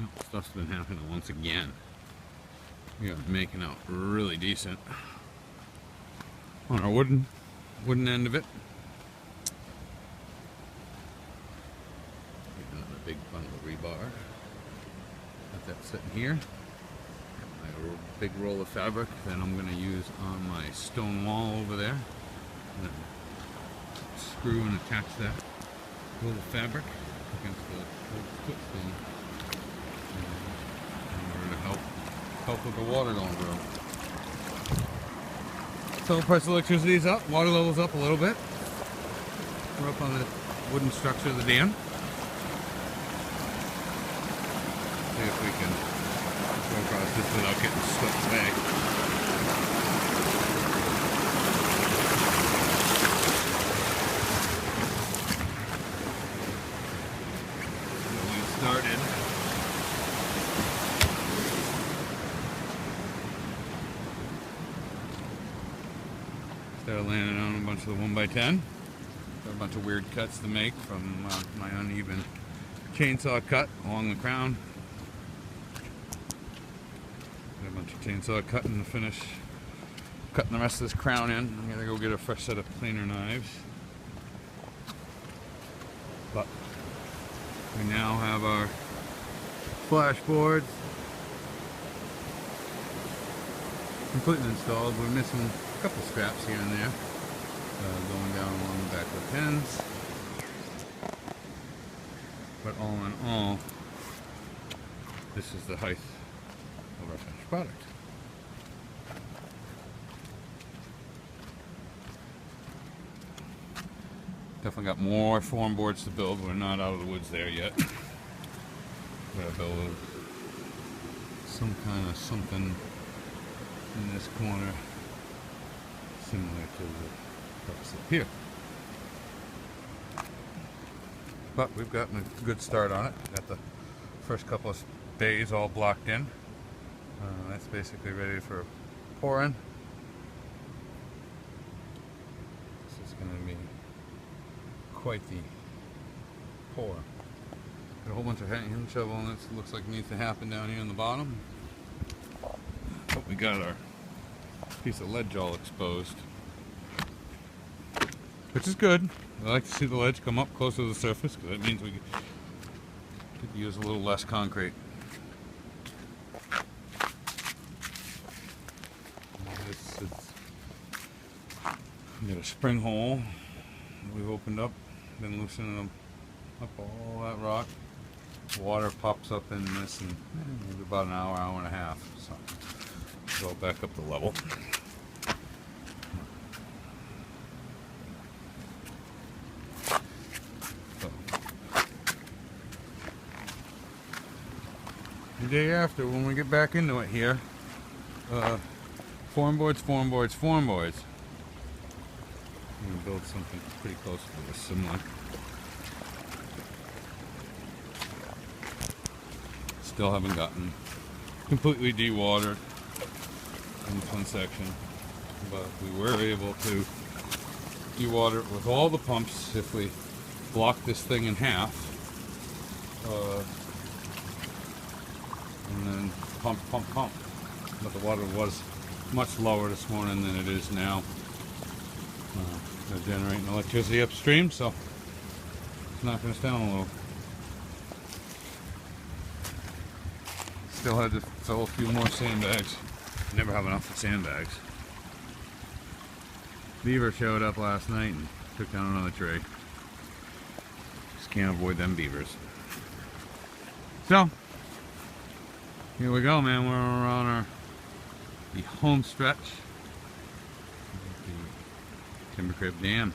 Well, stuff's been happening once again. We are making out really decent on our wooden end of it. Get another big bundle of rebar. Got that sitting here. My big roll of fabric that I'm going to use on my stone wall over there. And then screw and attach that roll of fabric against the footstone in order to help with the water going through. So the price of electricity is up, water level's up a little bit. We're up on the wooden structure of the dam. See if we can go across this without getting swept away. We started. Started landing on a bunch of the 1x10. Got a bunch of weird cuts to make from my uneven chainsaw cut along the crown. Got a bunch of chainsaw cutting to finish cutting the rest of this crown in. I'm gonna go get a fresh set of planer knives. But we now have our flashboards completely installed. We're missing a couple scraps here and there going down along the back of the pins. But all in all, this is the height of our finished product. Definitely got more form boards to build. We're not out of the woods there yet. Gotta build some kind of something in this corner similar to the parts up here. But we've gotten a good start on it. Got the first couple of bays all blocked in. That's basically ready for pouring. This is going to be quite the pour. Got a whole bunch of hand shoveling that looks like needs to happen down here in the bottom. But we got our piece of ledge all exposed, which is good. I like to see the ledge come up closer to the surface because that means we could use a little less concrete. We got a spring hole that we've opened up, been loosening them up all that rock. Water pops up in this in maybe about an hour, hour and a half. So go back up the level. So, the day after, when we get back into it here, form boards. I'm going to build something pretty close to this, similar. Still haven't gotten completely dewatered in this one section, but we were able to dewater it with all the pumps if we block this thing in half, and then pump. But the water was much lower this morning than it is now. They're generating electricity upstream, so it's knocking us down a little. Still had to fill a few more sandbags. Never have enough for sandbags. Beaver showed up last night and took down another tree. Just can't avoid them beavers. So, here we go, man. We're on the home stretch of the Timber Crib Dam.